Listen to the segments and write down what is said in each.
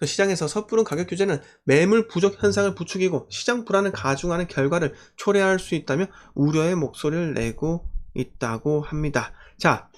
시장에서 섣부른 가격 규제는 매물 부족 현상을 부추기고 시장 불안을 가중하는 결과를 초래할 수 있다며 우려의 목소리를 내고 있다고 합니다. 자,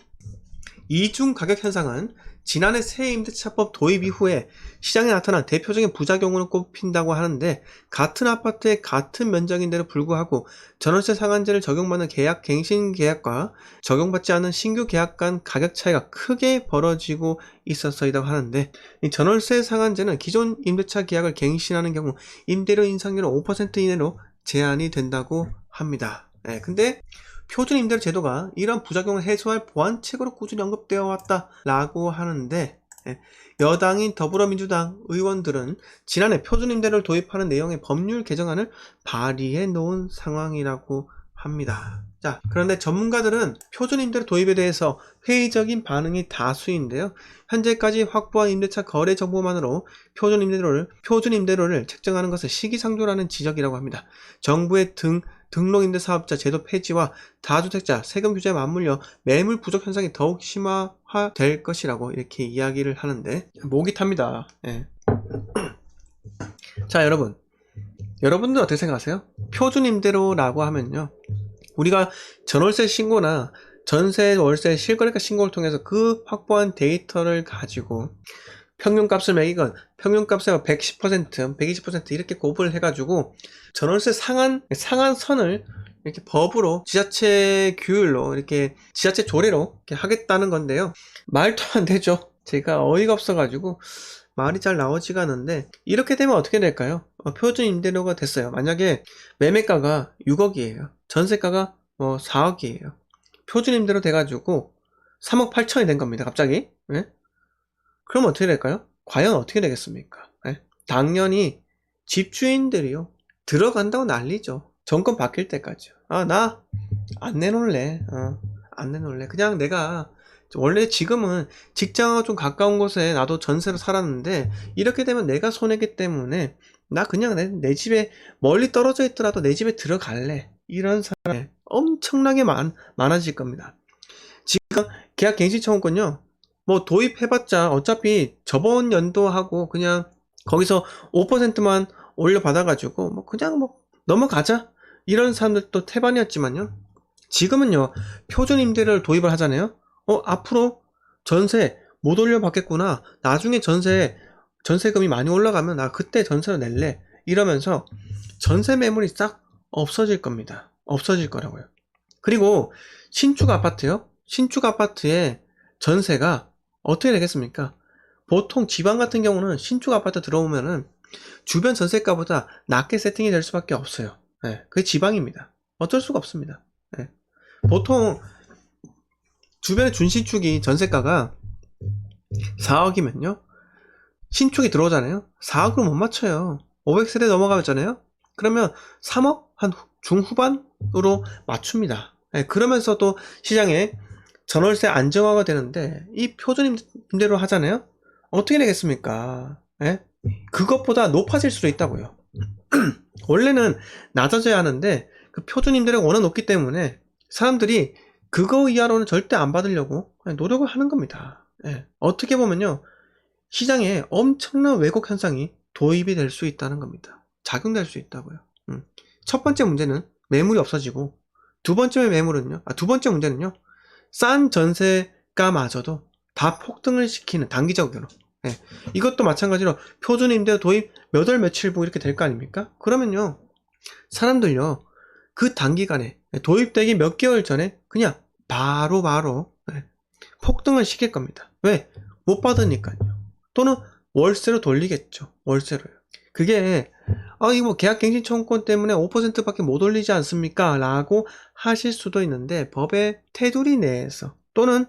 이중 가격 현상은 지난해 새 임대차법 도입 이후에 시장에 나타난 대표적인 부작용으로 꼽힌다고 하는데, 같은 아파트의 같은 면적인데도 불구하고 전월세 상한제를 적용받는 계약 갱신 계약과 적용받지 않는 신규 계약 간 가격 차이가 크게 벌어지고 있어서이라고 하는데, 이 전월세 상한제는 기존 임대차 계약을 갱신하는 경우 임대료 인상률은 5% 이내로 제한이 된다고 합니다. 근데 표준 임대료 제도가 이런 부작용을 해소할 보완책으로 꾸준히 언급되어 왔다라고 하는데, 여당인 더불어민주당 의원들은 지난해 표준 임대료를 도입하는 내용의 법률 개정안을 발의해 놓은 상황이라고 합니다. 자, 그런데 전문가들은 표준 임대료 도입에 대해서 회의적인 반응이 다수인데요. 현재까지 확보한 임대차 거래 정보만으로 표준 임대료를 책정하는 것은 시기상조라는 지적이라고 합니다. 정부의 등록임대 사업자 제도 폐지와 다주택자 세금 규제에 맞물려 매물 부족 현상이 더욱 심화될 것이라고 이렇게 이야기를 하는데, 목이 탑니다. 자, 여러분들 어떻게 생각하세요? 표준 임대료라고 하면요, 우리가 전월세 신고나 전세 월세 실거래가 신고를 통해서 그 확보한 데이터를 가지고 평균값을 매기건 평균값의 110%, 120% 이렇게 곱을 해가지고 전월세 상한선을 이렇게 법으로 지자체 규율로 이렇게 지자체 조례로 이렇게 하겠다는 건데요. 말도 안 되죠. 제가 어이가 없어가지고 말이 잘 나오지가 않는데, 이렇게 되면 어떻게 될까요? 표준 임대료가 됐어요. 만약에 매매가가 6억이에요. 전세가가 4억이에요. 표준 임대료 돼가지고 3억 8천이 된 겁니다. 갑자기. 그럼 어떻게 될까요? 과연 어떻게 되겠습니까? 당연히 집주인들이요, 들어간다고 난리죠. 정권 바뀔 때까지요. 나 안 내놓을래. 안 내놓을래. 그냥 내가 원래 지금은 직장하고 좀 가까운 곳에 나도 전세로 살았는데, 이렇게 되면 내가 손해기 때문에 나 그냥 내 집에 멀리 떨어져 있더라도 내 집에 들어갈래. 이런 사람이 엄청나게 많아질 겁니다. 지금 계약 갱신 청구권요, 도입해봤자 어차피 저번 연도하고 그냥 거기서 5%만 올려받아가지고 그냥 넘어가자, 이런 사람들도 태반이었지만요, 지금은요 표준 임대료를 도입을 하잖아요. 앞으로 전세 못 올려받겠구나, 나중에 전세금이 많이 올라가면 나 그때 전세를 낼래, 이러면서 전세 매물이 싹 없어질 겁니다. 없어질 거라고요. 그리고 신축 아파트에 전세가 어떻게 되겠습니까? 보통 지방 같은 경우는 신축 아파트 들어오면은 주변 전세가보다 낮게 세팅이 될 수밖에 없어요. 그게 지방입니다. 어쩔 수가 없습니다. 보통 주변의 준신축이 전세가가 4억이면요, 신축이 들어오잖아요. 4억으로 못 맞춰요. 500세대 넘어가잖아요. 그러면 3억 한 중후반으로 맞춥니다. 그러면서도 시장에 전월세 안정화가 되는데, 이 표준 임대로 하잖아요. 어떻게 되겠습니까? 그것보다 높아질 수도 있다고요. 원래는 낮아져야 하는데 그 표준 임대료가 워낙 높기 때문에 사람들이 그거 이하로는 절대 안 받으려고 노력을 하는 겁니다. 어떻게 보면요, 시장에 엄청난 왜곡 현상이 도입이 될 수 있다는 겁니다. 작용될 수 있다고요. 첫 번째 문제는 매물이 없어지고, 두 번째 문제는요, 싼 전세가마저도 다 폭등을 시키는, 단기적으로. 이것도 마찬가지로 표준 임대료 도입 몇 월 며칠 부 이렇게 될 거 아닙니까? 그러면요, 사람들요, 그 단기간에 도입되기 몇 개월 전에 그냥 바로 폭등을 시킬 겁니다. 왜? 못 받으니까요. 또는 월세로 돌리겠죠. 월세로요. 그게 이거 계약갱신 청구권 때문에 5%밖에 못 올리지 않습니까? 라고 하실 수도 있는데, 법의 테두리 내에서, 또는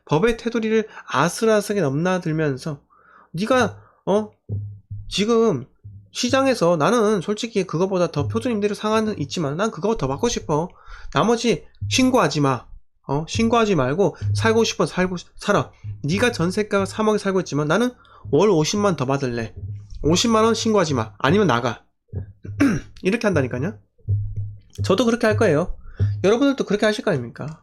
법의 테두리를 아슬아슬하게 넘나들면서 네가 지금 시장에서 나는 솔직히 그거보다 더 표준 임대료 상한은 있지만 난 그거 더 받고 싶어, 나머지 신고하지 마. 신고하지 말고 살고 싶어 살아. 네가 전세가가 3억에 살고 있지만 나는 월 50만 더 받을래. 50만원 신고하지 마. 아니면 나가. 이렇게 한다니까요. 저도 그렇게 할 거예요. 여러분들도 그렇게 하실 거 아닙니까?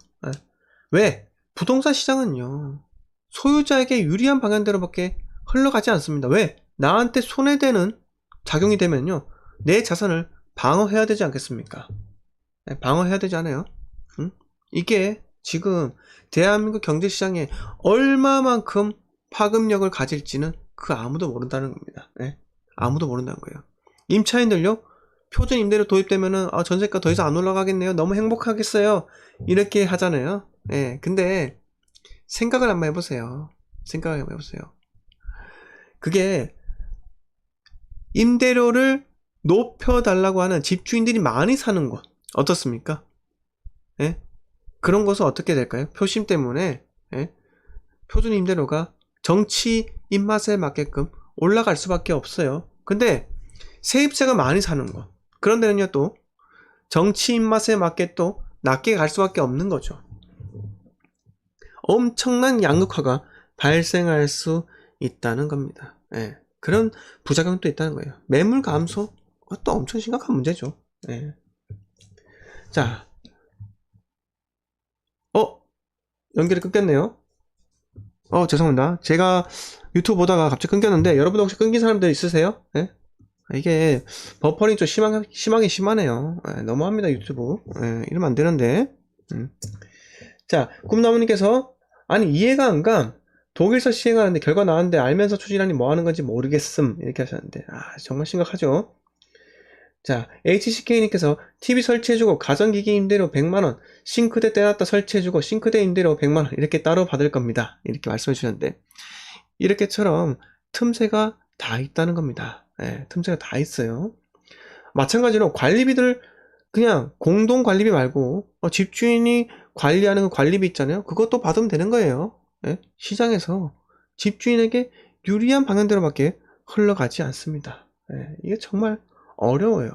왜? 부동산 시장은요, 소유자에게 유리한 방향대로밖에 흘러가지 않습니다. 왜? 나한테 손해되는 작용이 되면요, 내 자산을 방어해야 되지 않겠습니까? 네, 방어해야 되지 않아요? 응? 이게 지금 대한민국 경제시장에 얼마만큼 파급력을 가질지는 그 아무도 모른다는 겁니다. 네? 아무도 모른다는 거예요. 임차인들요, 표준 임대료 도입되면은 전세가 더 이상 안 올라가겠네요, 너무 행복하겠어요, 이렇게 하잖아요. 네, 근데 생각을 한번 해보세요. 생각을 한번 해보세요. 그게 임대료를 높여달라고 하는 집주인들이 많이 사는 곳 어떻습니까? 예? 그런 것은 어떻게 될까요? 표심 때문에, 예? 표준 임대료가 정치 입맛에 맞게끔 올라갈 수밖에 없어요. 근데 세입자가 많이 사는 곳, 그런 데는요, 또 정치 입맛에 맞게 또 낮게 갈 수밖에 없는 거죠. 엄청난 양극화가 발생할 수 있다는 겁니다. 예. 그런 부작용도 있다는 거예요. 매물 감소, 그것도 엄청 심각한 문제죠. 예. 자, 연결이 끊겼네요. 죄송합니다. 제가 유튜브 보다가 갑자기 끊겼는데, 여러분 혹시 끊긴 사람들 있으세요? 예? 이게 버퍼링 좀 심하게 심하네요. 예, 너무합니다, 유튜브. 예, 이러면 안 되는데. 자, 꿈나무님께서, 아니, 이해가 안 감. 독일서 시행하는데 결과 나왔는데 알면서 추진하니 뭐 하는 건지 모르겠음. 이렇게 하셨는데, 정말 심각하죠. 자, HCK님께서 TV 설치해주고 가전기기 임대료 100만원, 싱크대 떼놨다 설치해주고 싱크대 임대료 100만원, 이렇게 따로 받을 겁니다. 이렇게 말씀해 주셨는데, 이렇게처럼 틈새가 다 있다는 겁니다. 예, 틈새가 다 있어요. 마찬가지로 관리비들, 그냥 공동 관리비 말고 집주인이 관리하는 관리비 있잖아요. 그것도 받으면 되는 거예요. 예? 시장에서 집주인에게 유리한 방향대로밖에 흘러가지 않습니다. 예, 이게 정말 어려워요.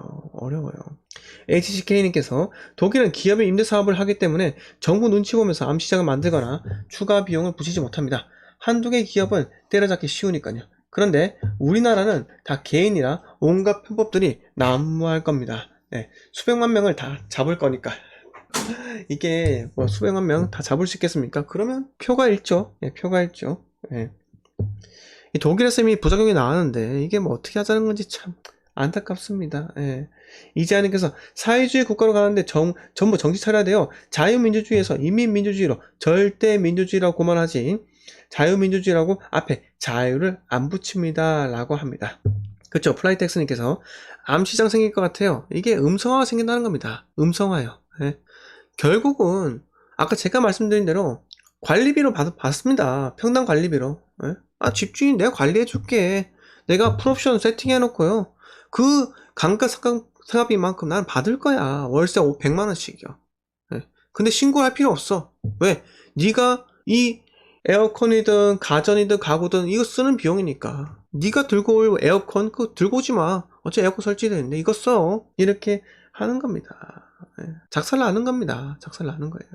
HCK님께서 독일은 기업의 임대사업을 하기 때문에 정부 눈치 보면서 암시장을 만들거나 추가 비용을 붙이지 못합니다. 한두 개 기업은 때려잡기 쉬우니까요. 그런데 우리나라는 다 개인이라 온갖 편법들이 난무할 겁니다. 네, 수백만 명을 다 잡을 거니까. 이게 뭐 수백만 명 다 잡을 수 있겠습니까? 그러면 표가 읽죠. 네, 표가 읽죠. 네. 이 독일에서 이미 부작용이 나왔는데 이게 뭐 어떻게 하자는 건지 참 안타깝습니다. 예. 이재하님께서 사회주의 국가로 가는데 전부 정신 차려야 돼요. 자유민주주의에서 이민민주주의로 절대 민주주의라고 고만하지 자유민주주의라고 앞에 자유를 안 붙입니다 라고 합니다. 그쵸, 플라이텍스님께서 암시장 생길 것 같아요. 이게 음성화가 생긴다는 겁니다. 음성화요. 예. 결국은 아까 제가 말씀드린 대로 관리비로 받습니다. 평당 관리비로. 예? 집주인 내가 관리해 줄게. 내가 풀옵션 세팅해 놓고요, 그 감가상각비만큼 난 받을 거야. 월세 100만원씩이요. 예. 근데 신고할 필요 없어. 왜? 네가 이 에어컨이든 가전이든 가구든 이거 쓰는 비용이니까 네가 들고 올 에어컨 그거 들고 오지 마. 어차피 에어컨 설치되어 있는데 이거 써. 이렇게 하는 겁니다. 예. 작살나는 겁니다. 작살나는 거예요.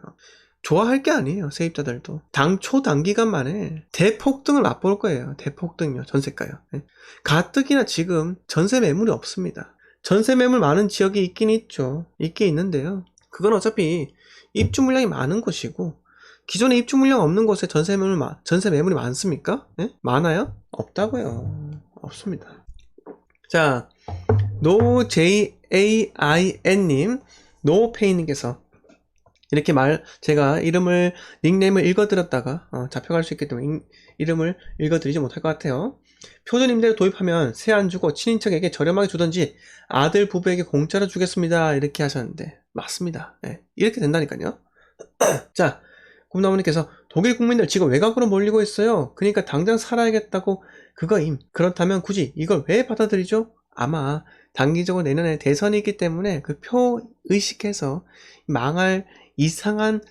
좋아할 게 아니에요. 세입자들도 당초 단기간 만에 대폭등을 맛볼 거예요. 대폭등이요. 전세가요. 예. 가뜩이나 지금 전세 매물이 없습니다. 전세 매물 많은 지역이 있긴 있죠. 있긴 있는데요, 그건 어차피 입주 물량이 많은 곳이고, 기존에 입주 물량 없는 곳에 전세 매물이 많습니까? 예? 많아요? 없다고요. 없습니다. 자, 노JAIN님, 노페이님께서 이렇게 제가 닉네임을 읽어드렸다가 잡혀갈 수 있기 때문에 이름을 읽어드리지 못할 것 같아요. 표준 임대료 도입하면 세 안 주고 친인척에게 저렴하게 주던지 아들 부부에게 공짜로 주겠습니다, 이렇게 하셨는데 맞습니다. 네, 이렇게 된다니까요. 자, 꿈나무님께서 독일 국민들 지금 외곽으로 몰리고 있어요. 그러니까 당장 살아야겠다고 그거임. 그렇다면 굳이 이걸 왜 받아들이죠? 아마 단기적으로 내년에 대선이 있기 때문에 그 표 의식해서 망할 이상한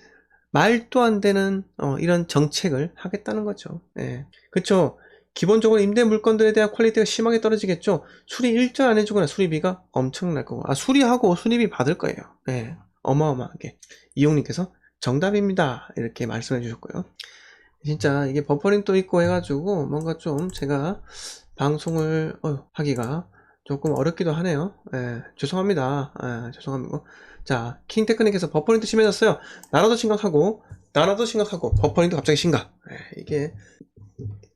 말도 안 되는 이런 정책을 하겠다는 거죠. 예. 그쵸. 기본적으로 임대 물건들에 대한 퀄리티가 심하게 떨어지겠죠. 수리 일절 안 해주거나 수리비가 엄청날 거고, 수리하고 수리비 받을 거예요. 예. 어마어마하게. 이용님께서 정답입니다, 이렇게 말씀해 주셨고요. 진짜 이게 버퍼링도 있고 해가지고 뭔가 좀 제가 방송을 하기가 조금 어렵기도 하네요. 예, 죄송합니다. 죄송합니다. 자, 킹테크님께서 버퍼링도 심해졌어요. 나라도 심각하고 버퍼링도 갑자기 심각. 이게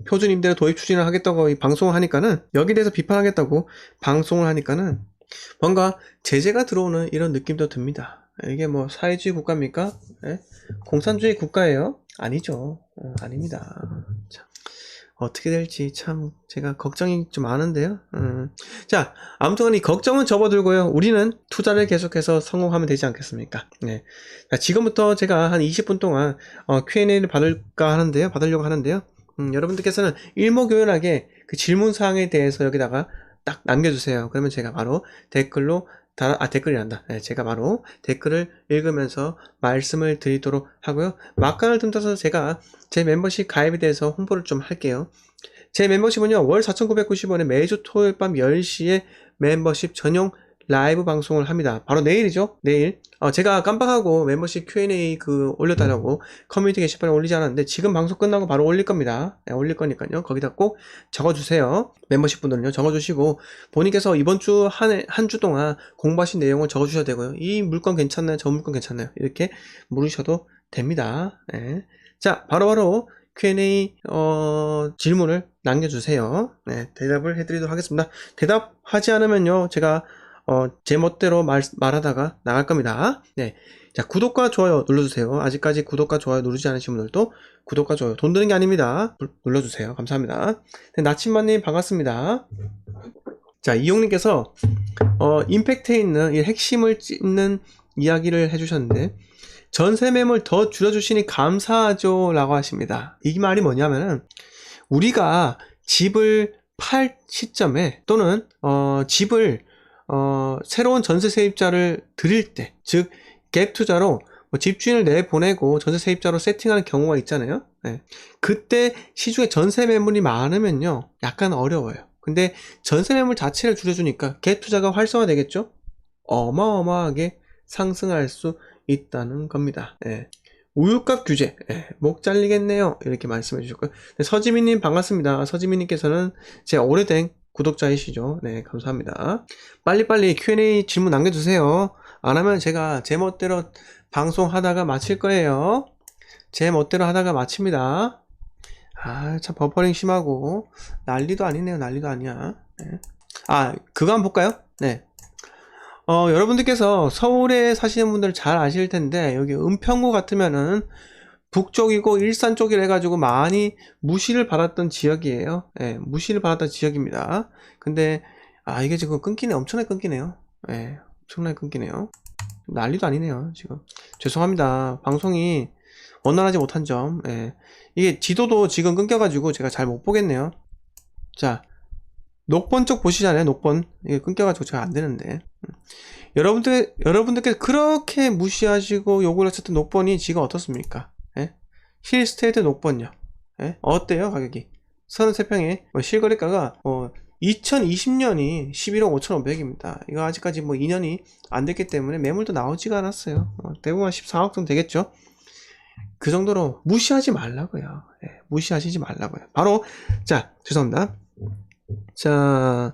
표준 임대료 도입 추진을 하겠다고 이 방송을 하니까는, 여기에 대해서 비판하겠다고 방송을 하니까는 뭔가 제재가 들어오는 이런 느낌도 듭니다. 이게 뭐 사회주의 국가입니까? 예? 공산주의 국가예요? 아니죠. 아닙니다. 참, 어떻게 될지 참 제가 걱정이 좀 많은데요. 자, 아무튼 이 걱정은 접어들고요. 우리는 투자를 계속해서 성공하면 되지 않겠습니까? 네. 자, 지금부터 제가 한 20분 동안 Q&A를 받으려고 하는데요. 여러분들께서는 일목요연하게 그 질문사항에 대해서 여기다가 딱 남겨주세요. 그러면 제가 바로 댓글로 댓글이란다. 네, 제가 바로 댓글을 읽으면서 말씀을 드리도록 하고요. 막간을 틈타서 제가 제 멤버십 가입에 대해서 홍보를 좀 할게요. 제 멤버십은요, 월 4,990원에 매주 토요일 밤 10시에 멤버십 전용 라이브 방송을 합니다. 바로 내일이죠. 내일. 제가 깜빡하고 멤버십 Q&A 올려달라고 커뮤니티 게시판에 올리지 않았는데, 지금 방송 끝나고 바로 올릴 겁니다. 네, 올릴 거니까요. 거기다 꼭 적어주세요. 멤버십 분들은요, 적어주시고, 본인께서 이번 주 한 주 동안 공부하신 내용을 적어주셔야 되고요. 이 물건 괜찮나요? 저 물건 괜찮나요? 이렇게 물으셔도 됩니다. 네. 자, 바로바로 Q&A 질문을 남겨주세요. 네, 대답을 해드리도록 하겠습니다. 대답하지 않으면요, 제가 제 멋대로 말하다가 나갈 겁니다. 네. 자, 구독과 좋아요 눌러주세요. 아직까지 구독과 좋아요 누르지 않으신 분들도 구독과 좋아요, 돈 드는 게 아닙니다. 눌러주세요. 감사합니다. 네, 나침반님 반갑습니다. 자, 이용님께서 임팩트에 있는 이 핵심을 찝는 이야기를 해주셨는데, 전세 매물 더 줄여주시니 감사하죠 라고 하십니다. 이 말이 뭐냐면은, 우리가 집을 팔 시점에, 또는 집을 새로운 전세 세입자를 드릴 때, 즉 갭 투자로 집주인을 내보내고 전세 세입자로 세팅하는 경우가 있잖아요. 네. 그때 시중에 전세 매물이 많으면요, 약간 어려워요. 근데 전세 매물 자체를 줄여주니까 갭 투자가 활성화되겠죠? 어마어마하게 상승할 수 있다는 겁니다. 네. 우유값 규제, 목 잘리겠네요. 이렇게 말씀해 주셨고요. 네, 서지민님 반갑습니다. 서지민님께서는 제 오래된 구독자이시죠. 네, 감사합니다. 빨리빨리 Q&A 질문 남겨주세요. 안 하면 제가 제 멋대로 방송하다가 마칠 거예요. 제 멋대로 하다가 마칩니다. 참 버퍼링 심하고 난리도 아니네요. 난리도 아니야. 네. 그거 한번 볼까요? 네. 여러분들께서 서울에 사시는 분들 잘 아실 텐데, 여기 은평구 같으면은 북쪽이고 일산 쪽이라 해가지고 많이 무시를 받았던 지역이에요. 예, 무시를 받았던 지역입니다. 근데 이게 지금 끊기네. 엄청나게 끊기네요. 예, 엄청나게 끊기네요. 난리도 아니네요 지금. 죄송합니다. 방송이 원활하지 못한 점. 예, 이게 지도도 지금 끊겨가지고 제가 잘 못 보겠네요. 자, 녹번 쪽 보시잖아요. 녹번 이게 끊겨가지고 제가 안 되는데, 여러분들께서 그렇게 무시하시고 욕을 하셨던 녹번이 지금 어떻습니까? 예? 힐스테이트 녹번요. 예? 어때요 가격이? 33평에 실거래가가 2020년이 11억 5,500입니다. 이거 아직까지 2년이 안 됐기 때문에 매물도 나오지가 않았어요. 대부분 14억 정도 되겠죠. 그 정도로 무시하지 말라고요. 예, 무시하시지 말라고요. 바로, 자, 죄송합니다. 자,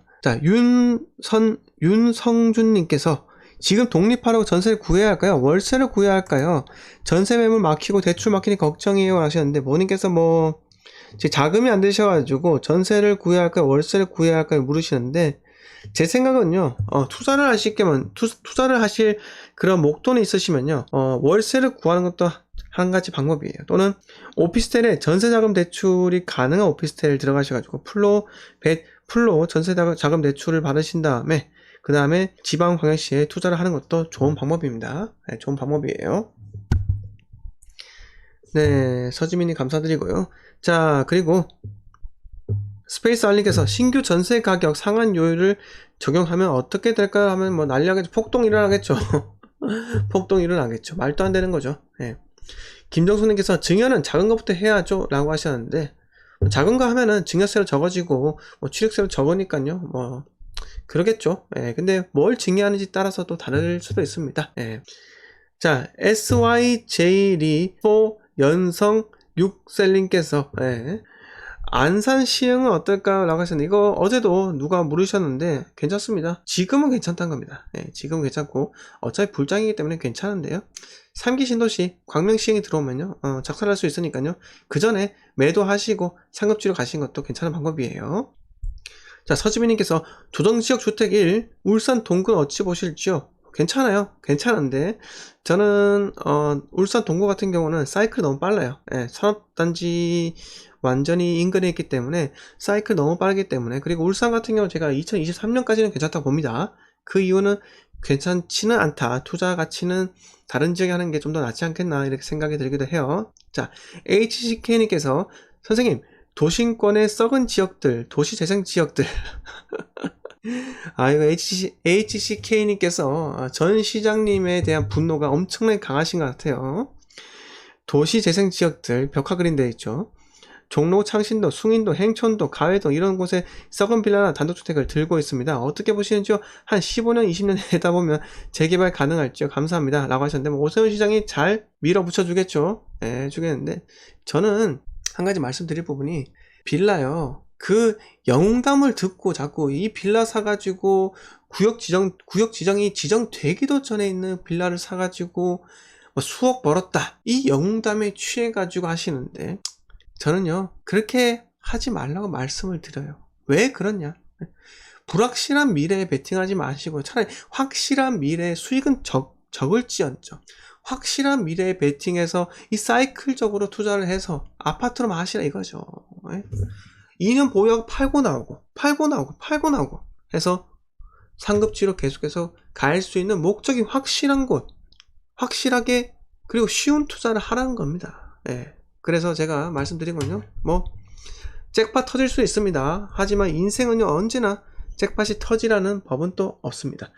윤성준님께서 지금 독립하라고 전세를 구해야 할까요? 월세를 구해야 할까요? 전세 매물 막히고 대출 막히니 걱정이에요 하셨는데, 모님께서 자금이 안 되셔가지고 전세를 구해야 할까요? 월세를 구해야 할까요? 물으시는데, 제 생각은요, 투자를 하실 그런 목돈이 있으시면요, 월세를 구하는 것도 한 가지 방법이에요. 또는 오피스텔에 전세자금 대출이 가능한 오피스텔 들어가셔가지고 풀로 전세자금 대출을 받으신 다음에, 그 다음에 지방광역시에 투자를 하는 것도 좋은 방법입니다. 네, 좋은 방법이에요. 네, 서지민님 감사드리고요. 자, 그리고 스페이스 알리께서 신규 전세 가격 상한요율을 적용하면 어떻게 될까 하면 난리나겠죠. 폭동 일어나겠죠. 폭동 일어나겠죠. 말도 안 되는 거죠. 네. 김정수님께서 증여는 작은 것부터 해야죠 라고 하셨는데, 작은 거 하면은 증여세로 적어지고 취득세로 적으니까요, 그러겠죠. 예, 근데 뭘 증여하는지 따라서 또 다를 수도 있습니다. 예. 자, SYJ 리4 연성 6셀님께서 안산 시흥은 어떨까 라고 하셨는데, 이거 어제도 누가 물으셨는데 괜찮습니다. 지금은 괜찮다는 겁니다. 예, 지금은 괜찮고 어차피 불장이기 때문에 괜찮은데요. 3기 신도시 광명 시행이 들어오면요, 작살날 수 있으니까요. 그 전에 매도하시고 상급지로 가시는 것도 괜찮은 방법이에요. 자, 서지민님께서 조정지역 주택 1 울산 동구는 어찌 보실지요? 괜찮아요. 괜찮은데 저는 울산 동구 같은 경우는 사이클이 너무 빨라요. 예, 산업단지 완전히 인근에 있기 때문에 사이클 너무 빠르기 때문에, 그리고 울산 같은 경우는 제가 2023년까지는 괜찮다고 봅니다. 그 이유는 괜찮지는 않다. 투자 가치는 다른 지역에 하는 게 좀 더 낫지 않겠나 이렇게 생각이 들기도 해요. 자, HCK님께서 선생님 도심권의 썩은 지역들, 도시재생 지역들 이거 HCK님께서 전 시장님에 대한 분노가 엄청나게 강하신 것 같아요. 도시재생 지역들 벽화 그린되어 있죠. 종로, 창신도, 숭인도, 행천도, 가회도 이런 곳에 썩은 빌라나 단독주택을 들고 있습니다. 어떻게 보시는지요? 한 15년, 20년 내다 보면 재개발 가능할지요? 감사합니다. 라고 하셨는데, 오세훈 시장이 잘 밀어붙여 주겠죠? 예, 주겠는데, 저는 한 가지 말씀드릴 부분이, 빌라요, 그 영담을 듣고 자꾸 이 빌라 사가지고 구역 지정이 지정되기도 전에 있는 빌라를 사가지고 수억 벌었다, 이 영담에 취해가지고 하시는데, 저는요 그렇게 하지 말라고 말씀을 드려요. 왜 그러냐, 불확실한 미래에 베팅하지 마시고 차라리 확실한 미래의 수익은 적을지언정 확실한 미래에 베팅해서 이 사이클적으로 투자를 해서 아파트로 하시라 이거죠. 2년 보유하고 팔고 나오고 해서 상급지로 계속해서 갈 수 있는 목적이 확실한 곳, 확실하게, 그리고 쉬운 투자를 하라는 겁니다. 그래서 제가 말씀드린 건요, 잭팟 터질 수 있습니다. 하지만 인생은요 언제나 잭팟이 터지라는 법은 또 없습니다.